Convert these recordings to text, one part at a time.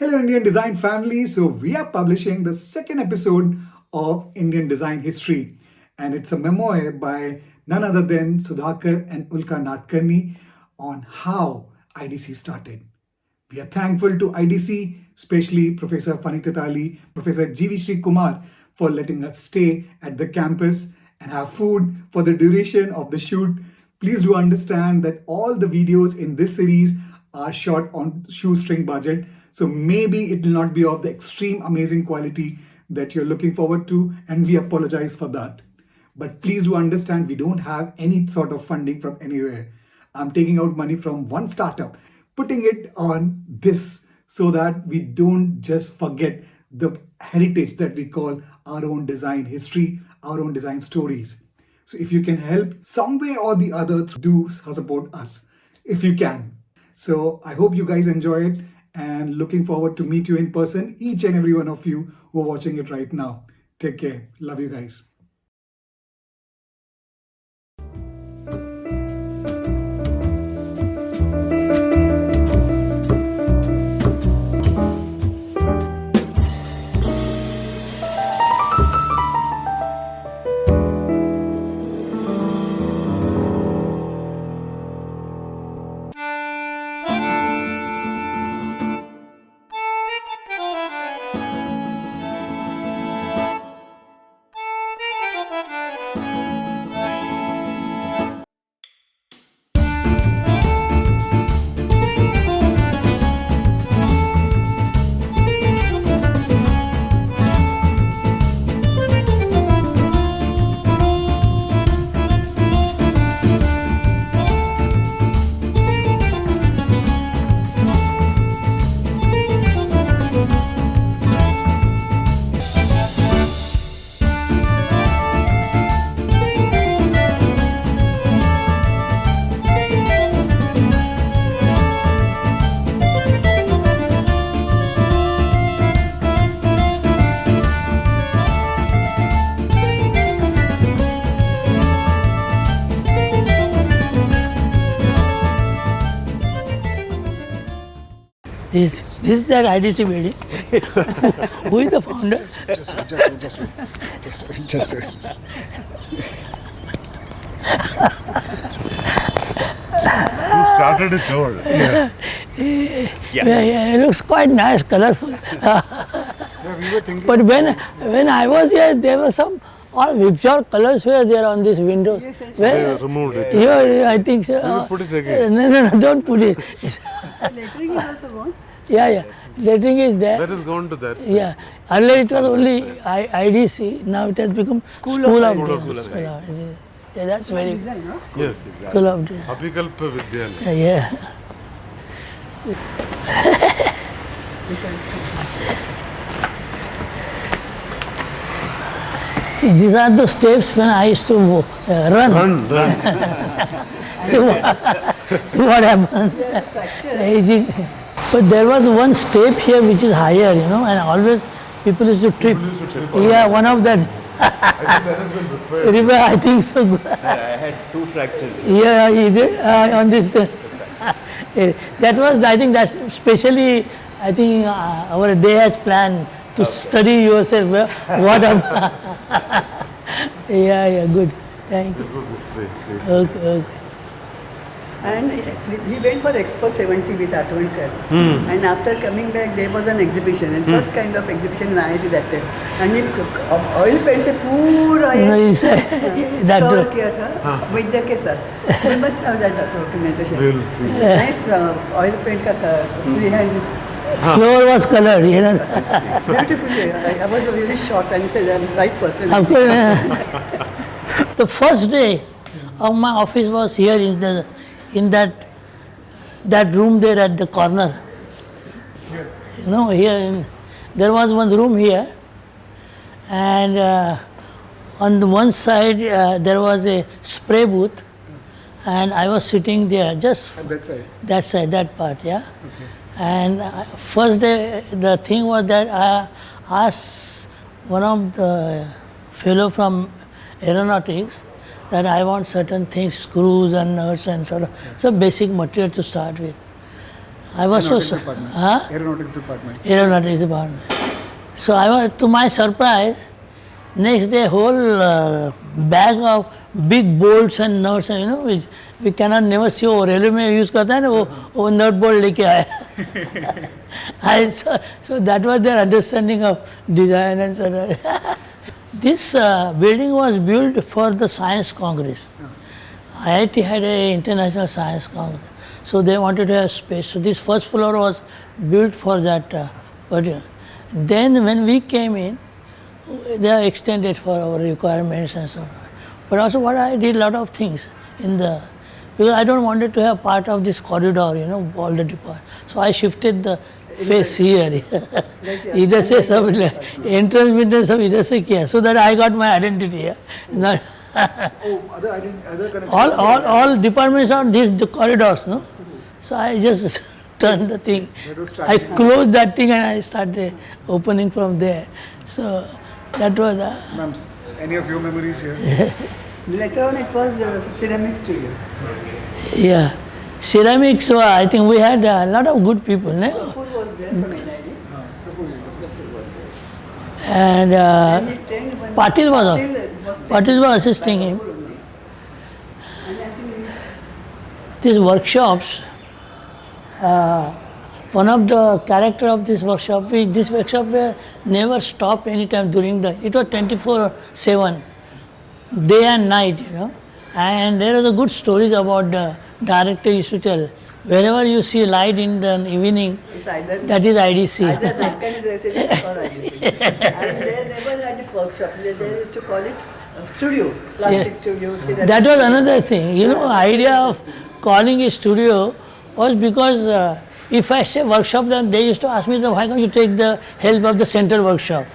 Hello, Indian Design family. So, we are publishing the second episode of Indian Design History, and it's a memoir by none other than Sudhakar and Ulka Nadkarni on how IDC started. We are thankful to IDC, especially Professor Fanita Tali, Professor G.V. Sri Kumar, for letting us stay at the campus and have food for the duration of the shoot. Please do understand that all the videos in this series are shot on shoestring budget, so maybe it will not be of the extreme amazing quality that you're looking forward to, and we apologize for that. But please do understand we don't have any sort of funding from anywhere. I'm taking out money from one startup, putting it on this so that we don't just forget the heritage that we call our own design history, our own design stories. So if you can help some way or the other, do support us if you can. So I hope you guys enjoy it and looking forward to meet you in person, each and every one of you who are watching it right now. Take care. Love you guys. This is that IDC building. Who is the founder? Just Who started it all? Yeah, it looks quite nice, colorful. We were thinking. But when I was here, there were some all Vibgyor colors were there on these windows. They removed it. Yeah, I think so. Put it again. No, don't put it. Lettering is also gone. Yeah. Lettering is there. That has gone to that. Yeah. Earlier it was only IDC. Now it has become School of Design. Yeah, that's very good. Design, no? Yes. School of Design. Apikalpa Vidyalaya. Yeah. These are the steps when I used to run. So what happened? Aging. But there was one step here which is higher, and always people used to trip. Yeah, one of that. I think so. I had 2 fractures. Yeah, is it on this? That was, I think, that's specially. I think our day has planned to study yourself. What up? Yeah, good. Thank you. Go this way. See. Okay. And he went for Expo 70 with Atwankar. And after coming back, there was an exhibition, and first kind of exhibition in IIT that time. And he oil paint से पूरा No, ये you said that. cover किया था वैद्य के साथ. We must have that documentation. We'll see. It's a nice oil paint का freehand. Floor was colored, Beautifully. I was really shocked, and he said, I'm the right person. Of course, the first day of my office was here in that room there at the corner. Here there was one room here, and on the one side there was a spray booth, and I was sitting there just that side, that part, yeah. Okay. And first day, the thing was that I asked one of the fellow from aeronautics that I want certain things, screws and nuts and sort of some basic material to start with. I was so Aeronautics department. huh? Aeronautics department. Aeronautics department. So I was, to my surprise, next day whole bag of big bolts and nuts, you know, which we cannot never see. वो railway में use करता है ना वो nut bolt लेके आया. So that was their understanding of design and so on. This building was built for the Science Congress. IIT had a international science congress, so they wanted to have space. So this first floor was built for that. Then when we came in, they are extended for our requirements and so on. But also what I did a lot of things in the, because I don't wanted to have part of this corridor, you know, all the department. So I shifted the face here. Either say some entrance window, some either say here, so that I got my identity here. Not Other connections. all departments are these the corridors, no? So I just turned the thing. That was I strategy. closed that thing and I started opening from there. So that was Ma'am, any of your memories here? Later on, it was ceramic studio. yeah. Ceramics. So I think we had a lot of good people, no? Food was there from NID. And And he trained one. Patil was Patil was assisting him. And I think These workshops. One of the character of this workshop, this workshop never stopped any time during the, it was 24/7, day and night, you know. And there are the good stories about the director used to tell, wherever you see light in the evening, it's either that is IDC. either that kind of residence or IDC. And they never had this workshop. They used to call it studio, plastic studio. ceramic That was studio. another thing, you know, idea of calling a studio was because if I say workshop, then they used to ask me, why don't you take the help of the central workshop?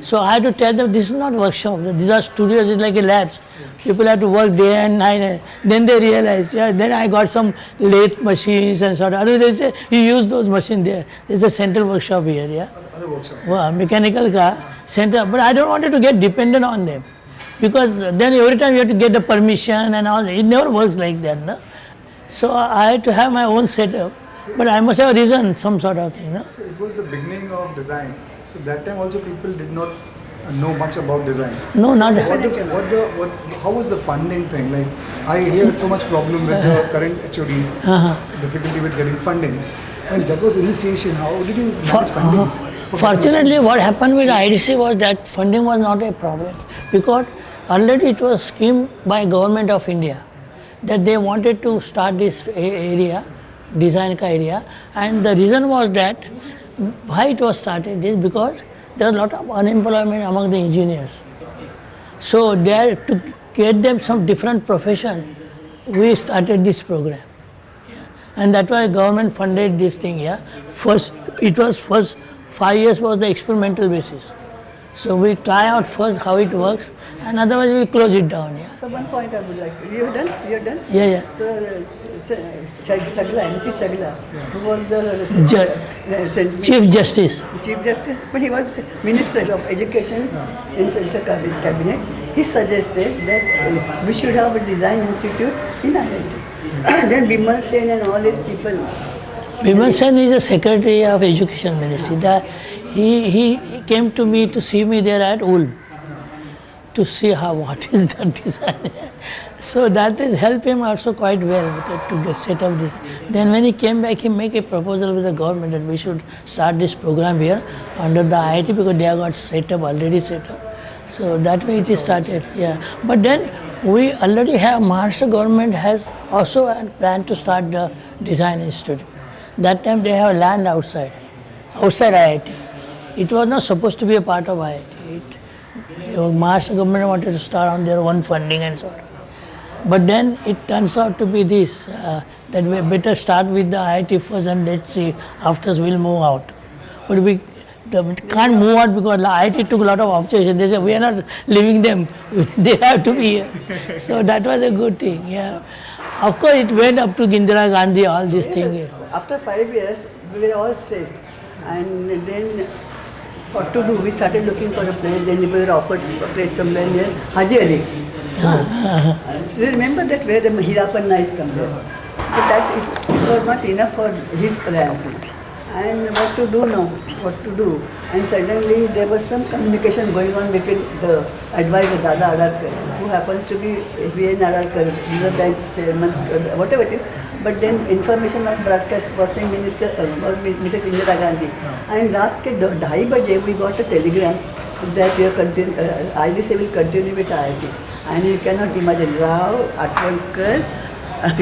So I had to tell them, this is not workshop, these are studios, it's like a labs. People have to work day and night. Then they realize, yeah, then I got some lathe machines and sort of. Otherwise they say, you use those machines there. There's a central workshop here, yeah. Other workshop. Well, mechanical car center, but I don't want to get dependent on them, because then every time you have to get the permission and all. It never works like that, no? So I had to have my own setup, but I must have a reason, some sort of thing, no? So it was the beginning of design. So that time also people did not know much about design. No, not How was the funding thing? Like I hear so much problem with the current HODs, difficulty with getting fundings. When that was initiation, how did you manage fundings? Fortunately, what happened with IDC was that funding was not a problem, because already it was scheme by Government of India that they wanted to start this area, design ka area, and the reason was that why it was started is because there was a lot of unemployment among the engineers. So there, to get them some different profession, we started this program. And that why government funded this thing, yeah. First 5 years was the experimental basis. So we try out first how it works, and otherwise we close it down, yeah. So one point I would like, you're done? You're done? Yeah, yeah. So Chagla, MC Chagla, who was the Chief Justice. Chief Justice, but he was Minister of Education in Central Cabinet. He suggested that we should have a design institute in IIT. Then Bimal Sen and all these people. Bimal Sen is the Secretary of Education Ministry. He came to me to see me there at UL to see what is the design. So that has helped him also quite well to get set up this. Then when he came back, he made a proposal with the government that we should start this program here under the IIT, because they have got set up, already set up. So that way it is started, yeah. But then we already have, Maharashtra government has also planned to start the design institute. That time they have land outside IIT. It was not supposed to be a part of IIT. Maharashtra government wanted to start on their own funding and so on. But then it turns out to be this, that we better start with the IIT first and let's see, after we'll move out. But we can't move out because IIT took a lot of objection. They said, we are not leaving them, they have to be here. So that was a good thing, yeah. Of course it went up to Indira Gandhi, all these things. After 5 years, we were all stressed. And then what to do? We started looking for a place, then we were offered a place somewhere near Haji Ali. Do you remember that where the Hirapanna is come there? So that is was not enough for his plans. And what to do now? What to do? And suddenly there was some communication going on between the advisor, Dada Adarkar, who happens to be V.N. Adarkar, Reserve Bank chairman, whatever it is. But then information of broadcasting minister was Mrs. Indira Gandhi. And रात के 2:30 बजे we got a telegram that IDC will continue with IIT. And you cannot imagine, Rao, Atwankar,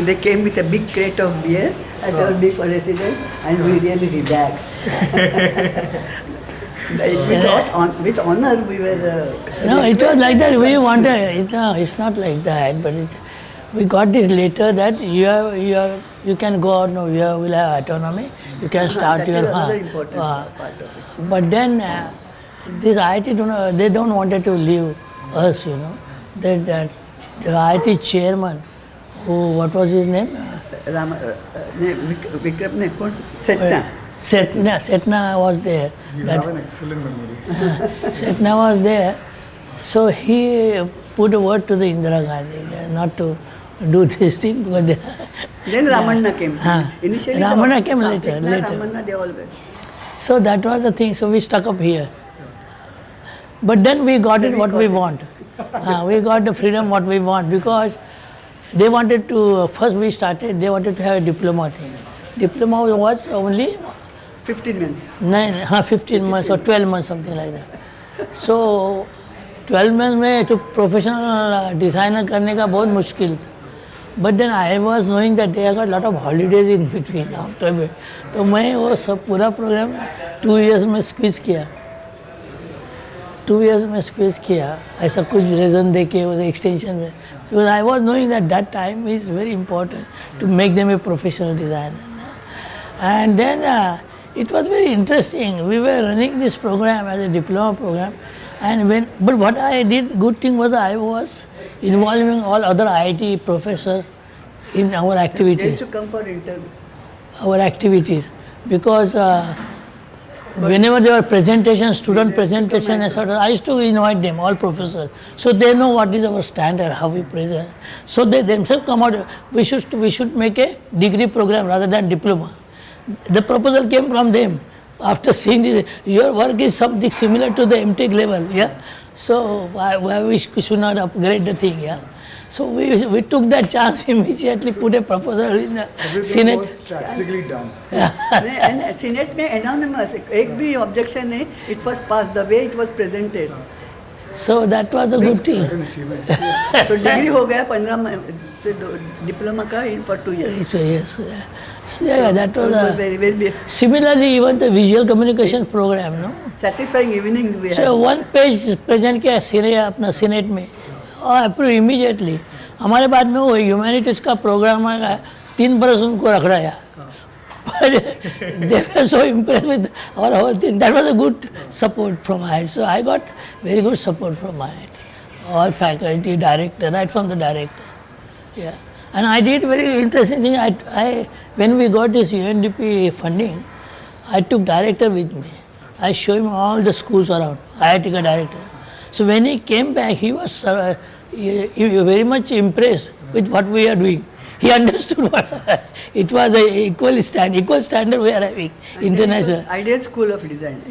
they came with a big crate of beer at our big residence, and we really relaxed. With honor, we were. No, it was like that. We wanted. No, it's not like that. But we got this later that you can go out. No, you will have autonomy. You can start that your. is another important part of it. But then this IIT they don't wanted to leave us. That the IIT chairman, what was his name? Vikram ne, Setna. Setna was there. You have an excellent memory. Setna was there. So he put a word to the Indira Gandhi not to do this thing. But Then Ramanna came. Initially, Ramanna came later. Ramanna, they all were. So that was the thing. So we stuck up here. But then we got it what we want. We got the freedom what we want, because they wanted to, first we started, they wanted to have a diploma thing. Diploma was only 15 months. 15 months or 12 months, something like that. So 12 months में तो professional designer करने का बहुत मुश्किल था. But then I was knowing that they got lot of holidays in between after में, तो मैं वो सब पूरा प्रोग्राम 2 years में स्क्वीज किया. 2 years में स्क्वीज किया, ऐसा कुछ रीज़न दे के उस एक्सटेंशन में, because I was knowing that that time is very important to make them a professional designer. And then it was very interesting. We were running this program as a diploma program, and but what I did, good thing was I was involving all other IIT professors in our They activities. used to come for interview. Our activities, because whenever there were presentations, student presentation, etc., I used to invite them, all professors, so they know what is our standard, how we present. So they themselves come out. We should make a degree program rather than diploma. The proposal came from them. After seeing this, your work is something similar to the MTech level, yeah. So why we should not upgrade the thing, yeah. So we took that chance immediately, put a proposal in the Everything Senate. was strategically done. And Senate में anonymous, एक भी objection नहीं, it was passed the way it was presented. So that was a good That's thing. quite an achievement. So degree हो गया 15 से diploma का in for 2 years. So yes, so yeah, that was It was a, very, very similarly even the visual communication program, no. satisfying evenings we had. So one page present किया अपना Senate में, और approve immediately. हमारे बाद में वो humanities का programme आया, 3 बरस उनको रखड़ाया. But they were so impressed with our whole thing. That was a good support from IIT. So I got very good support from IIT. All faculty, director, right from the director. Yeah. And I did very interesting thing. When we got this UNDP funding, I took director with me. I showed him all the schools around, IIT ka director. So when he came back, he was very much impressed with what we are doing. He understood what it was a equal standard we are having, international. Ideal School of Design.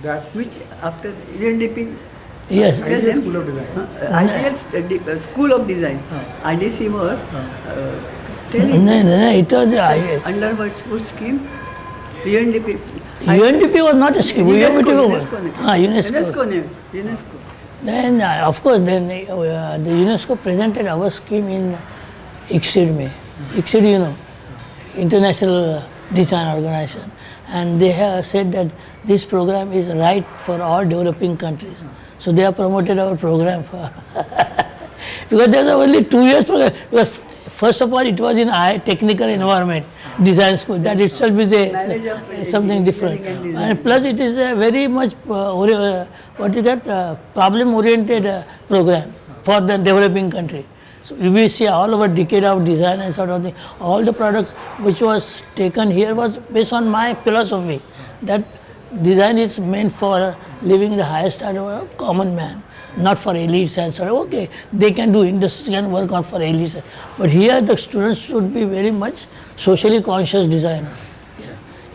That's Which after UNDP. Yes. Ideal School of Design. Ideal School of Design. IDC was No, it was under what scheme? UNDP. UNDP was not a scheme. UNESCO. UNESCO. Then of course, then the UNESCO presented our scheme in ICSID में. ICSID, International Design Organization, and they have said that this program is right for all developing countries. So they have promoted our program for because there's only 2 years program. Because first of all, it was in technical environment design school. That itself is something different. And plus, it is a very much problem-oriented program for the developing country. So we see all our decade of design and sort of thing. All the products which was taken here was based on my philosophy that design is meant for living the highest standard of common man. not for elites and so on. Okay, they can do industry can work on for elites, but here the students should be very much socially conscious designer.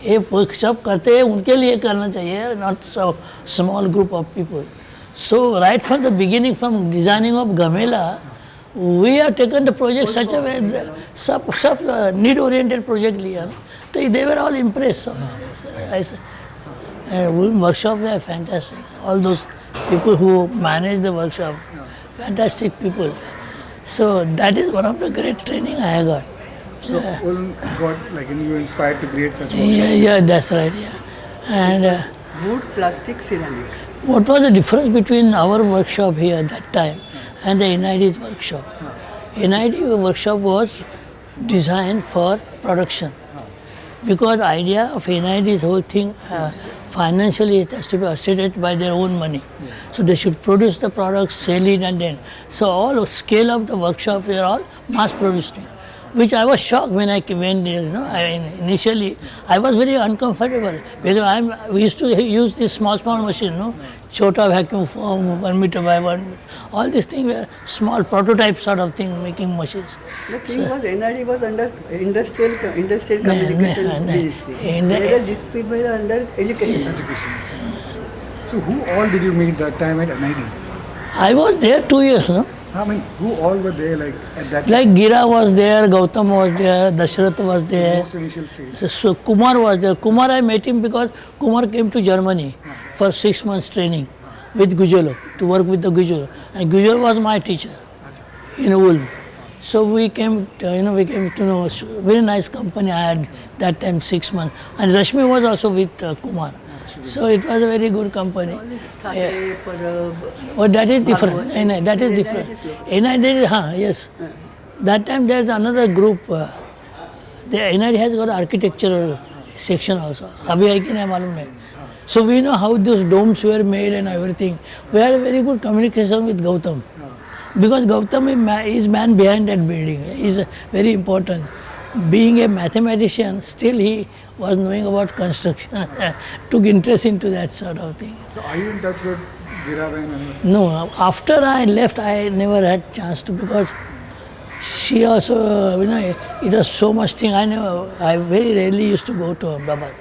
ये सब करते हैं उनके लिए करना चाहिए, not so small group of people. So right from the beginning, from designing of Gamela, we have taken the project such a way that सब need oriented project लिया ना, तो they were all impressed. And workshop were fantastic. All those people who manage the workshop, fantastic people. So that is one of the great training I got. So Ulm got like you inspired to create such workshops. Yeah, that's right. Yeah, and. Wood, plastic, ceramic. What was the difference between our workshop here at that time and the NID's workshop? NID workshop was designed for production because the idea of NID's whole thing financially it has to be assisted by their own money. So they should produce the products, sell it and then. So all scale of the workshop were all mass produced thing. Which I was shocked when I went there. Initially I was very uncomfortable because we used to use this small machine, chota vacuum form, 1 meter by 1 meter. All these things were small prototype sort of thing making machines. The thing was NID was under industrial communication ministry. Whereas these people are under education. So who all did you meet that time at NID? I was there 2 years, I mean, who all were there like at that Like Gira was there, Gautam was there, Dashrath was there. most initial stage? So Kumar was there. Kumar, I met him because Kumar came to Germany for 6 months training with Gujolo, to work with the Gujolo. And Gujolo was my teacher in Ulm. So we came to know very nice company I had that time 6 months. And Rashmi was also with Kumar. So it was a very good company. Oh, that is different. That is different. NID, yes. That time there is another group. The NID has got architectural section also. Abhi hai ki nahi malum nahi. So we know how those domes were made and everything. We had a very good communication with Gautam. Because Gautam is man behind that building. He is very important. Being a mathematician, still he was knowing about construction, took interest into that sort of thing. So are you in touch with Veeraben? No, after I left, I never had chance to because she also, it was so much thing. I very rarely used to go to Ahmedabad.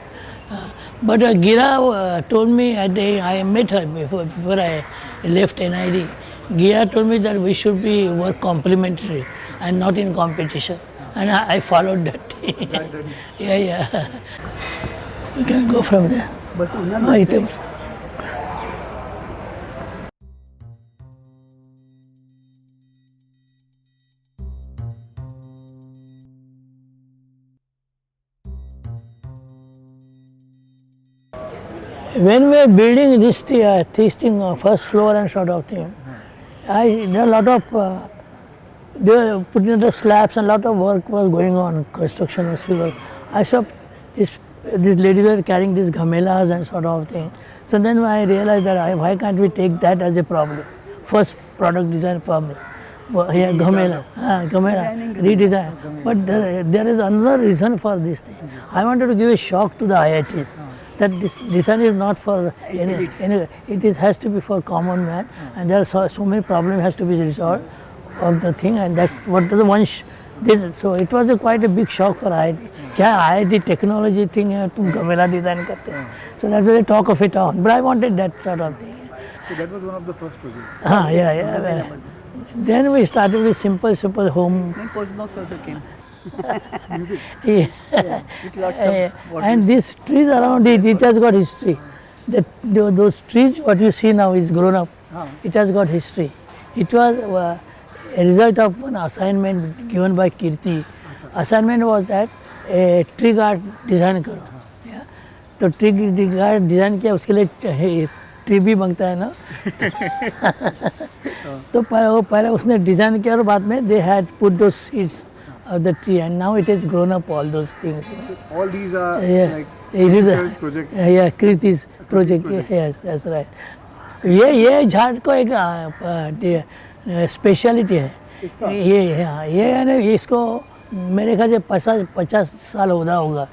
But Gira told me, I met her before I left NID. Gira told me that we should work complementary and not in competition. And I followed that. Yeah. We can go from there. When we were building this thing, first floor and sort of thing, there are a lot of they were putting the slabs and a lot of work was going on, construction was still. I saw these ladies were carrying these gamelas and sort of thing. So then I realized that why can't we take that as a problem? First product design problem. Here, gamela, redesign. But there is another reason for this thing. I wanted to give a shock to the IITs. That this design is not for any it has to be for common man, and there are so many problems has to be resolved of the thing, and that's what the one. So it was quite a big shock for IIT. क्या IIT technology thing है तुम gamela design करते हो? So that's why they talk of it on. But I wanted that sort of thing. So that was one of the first projects. Yeah. Then we started with simple home. Then Postbox also came. Music. With lots of And these trees around it has got history. Those trees, what you see now is grown up. It has got history. It was a result of one assignment given by Kirti. Assignment was that a tree guard design करो. तो tree guard design किया, उसके लिए tree भी मांगता है ना. तो पहले उसने डिज़ाइन किया और बाद में they had put those seeds of the tree, and now it has grown up all those things. So all these are like it is research projects. Yeah, Kriti's project. Yes, that's right. ये झाड़ को एक speciality है. ये है ना, इसको मेरे ख्याल से 50 साल होगा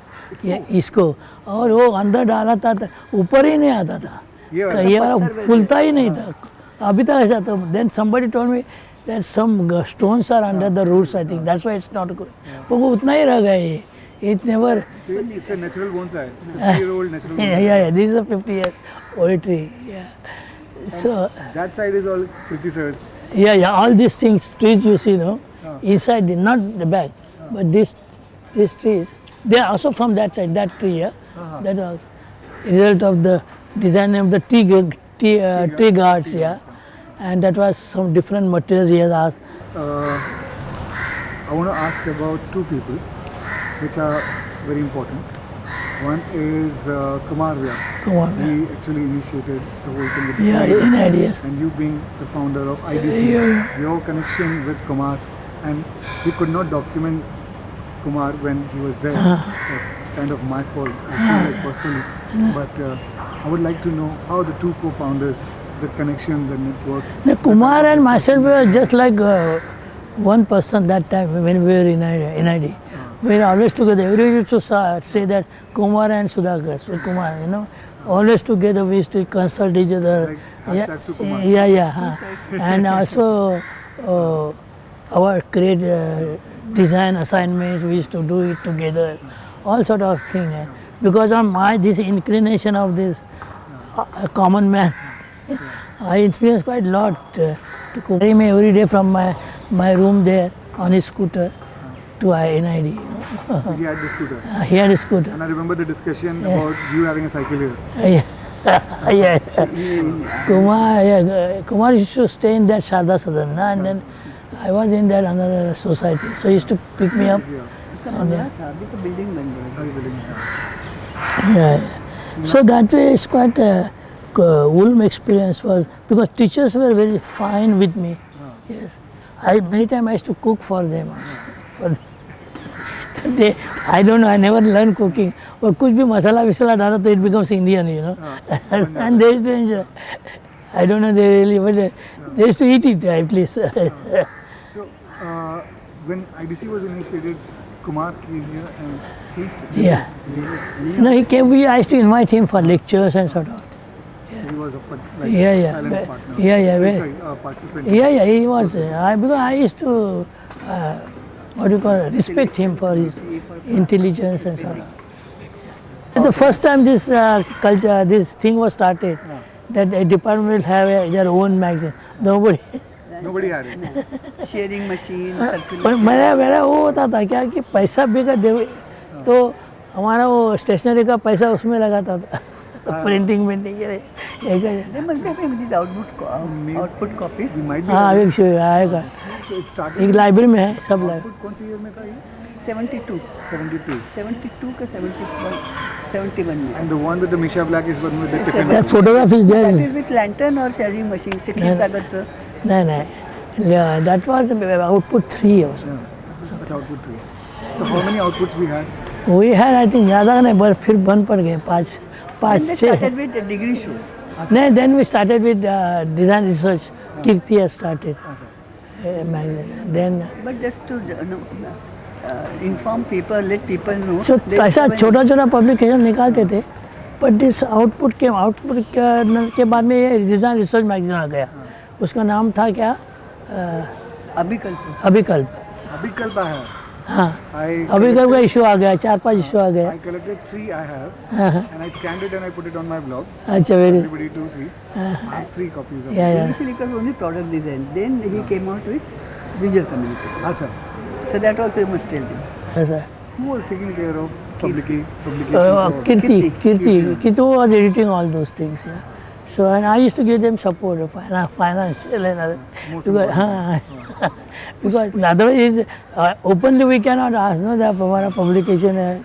ये इसको, और वो अंदर डाला था ऊपर ही नहीं आता था. ये वाला फूलता ही नहीं था. अभी तक ऐसा तो then somebody told me that some stones are under the roots, I think that's why it's not growing. पर वो उतना ही रह गया ये. It never. It's a natural bonsai. 50-year-old natural Yeah, bonsai. yeah. This is a 50-year-old tree. Yeah. So That side is all criticized. yeah. All these things, trees you see, no, inside, not the back, but these trees, they are also from that side. That tree, yeah. That was result of the design of the tree guards, yeah. And that was some different materials he has asked. I want to ask about two people which are very important. One is Kumar Vyas. Kumar Vyas. He actually initiated the whole thing with the Yeah, IDC. in ideas. And you being the founder of IDC, your connection with Kumar, and we could not document Kumar when he was there. That's kind of my fault, I feel like personally. But I would like to know how the two co-founders, the connection, the network. The Kumar and myself were just like one person that time when we were in ID. We were always together. Everybody used to say that Kumar and Sudhakar, so Kumar, you know, always together. We used to consult each other. It's like hashtag Sukumar. Yeah. And also our create design assignments, we used to do it together. All sort of thing. Because of this inclination of this common man, I influenced quite a lot to carry me every day from my room there on his scooter to NID. So he had the scooter. He had a scooter. And I remember the discussion about you having a cycle here. Yeah. Kumar used to stay in that Sharda Sadan, and then I was in that another society. So he used to pick me up. And, अभी तो building बन गई. yeah. So that way it's quite a Ulm experience was because teachers were very fine with me. Yes. Many times I used to cook for them also. I don't know, I never learned cooking. But कुछ भी मसाला विसाला डाला तो it becomes Indian, you know. And they used to enjoy. I don't know, they really, but they used to eat it at least. So when IDC was initiated, Kumar came here and he used to Yeah. No, he came, I used to invite him for lectures and sort of thing. So he was a Yeah. silent partner. Yeah. Sorry, participant. Yeah, he was. Because I used to, respect him for his intelligence and so on. The first time this culture, this thing was started, that a department will have their own magazine. Nobody had it. Sharing machine पर मेरा वो होता था क्या कि पैसा बेगा दे तो हमारा वो स्टेशनरी का पैसा उसमें लगाता था प्रिंटिंग के लिए They must be having these output copies. We might be. हाँ एक शो आएगा So it started. एक लाइब्रेरी में है सब लाइब्रेरी Output कौन सी ईयर में था ये? 72. 72. का 71 में. And the one with the Misha Black is one with the Tiffin. that photograph is there That is with lantern or sharing machine city Sagar sir. no yeah, that was output 3 or something. That's output 3. So how many outputs we had? we had I think ज़्यादा नहीं पर फिर बंद पड़ गए 5 And they 6 started with a degree show. नहीं then we started with design research Kirti has started magazine then But just to inform people, let people know. so they ऐसा have an- छोटा पब्लिकेशन निकालते थे but this output के बाद में ये design research magazine आ गया उसका नाम था क्या अभिकल्प. अभिकल्प Abhi Kalpa hai. हाँ I अभिकल्प का इशू आ गया 4-5 इशू आ गया I collected 3 I have and I scanned it and I put it on my blog. अच्छा very Everybody to see. I have 3 copies of it. या Initially it was only product design. Then he came out with visual communication. Acha. So that also you must tell them. ऐसा Who was taking care of publication? of- Kirti was editing all those things. Yeah. So and I used to give them support, financial and other. Because otherwise openly we cannot ask no that हमारा publication है.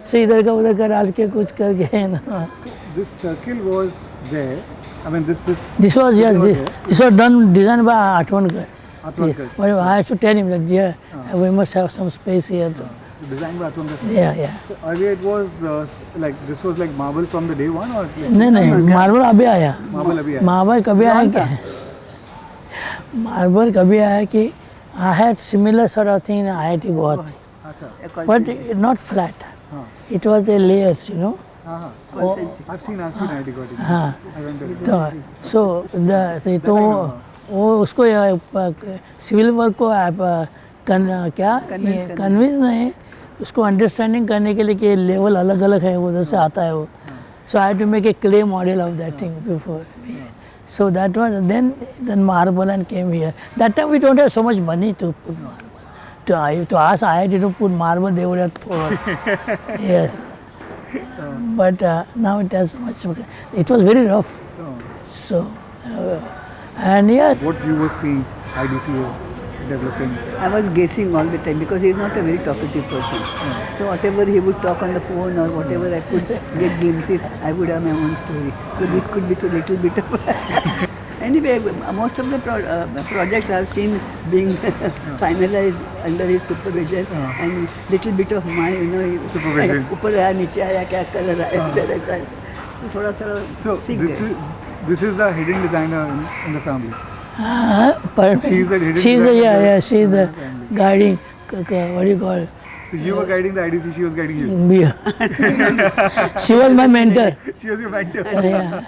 So इधर का उधर का डाल के कुछ करके ना. So this circle was there. I mean this This was yes, there. this was done designed by Atwankar. Atwankar. But I have to tell him that yeah, we must have some space here. To, Designed by Atwankar. sir. yeah. So earlier it was like this was like marble from the day one or like नहीं marble अभी आया. marble abhi hai? Marble कभी आया क्या marble कभी आया कि I had similar sort of thing in IIT Guwahati Acha. but not flat हाँ. it was a layers you know I've seen IIT Guwahati. हाँ I went there. तो वो उसको सिविल वर्क को कन्विंस नहीं, उसको अंडरस्टैंडिंग करने के लिए कि लेवल अलग अलग है, उधर से आता है वो. So I had to make a clay model of that thing before. So that was then marble and came here. That time we don't have so much money to put marble. To ask IIT to put marble, they would have told us. Yes. But now it has much. It was very rough. So and yeah. What you were seeing IDC is developing. I was guessing all the time because he is not a very talkative person. So whatever he would talk on the phone or whatever I could get glimpses, I would have my own story. So this could be a little bit of... Anyway, most of the projects I have seen being finalized under his supervision and little bit of my, Supervision. ऊपर आया नीचे आया क्या colour आया so थोड़ा सीख गए. This is the hidden designer in the family. But She's the hidden she's the designer. she's the guiding. What do you call? So you were guiding the IDC, she was guiding you. Me. She was my mentor. She was your mentor. Yeah.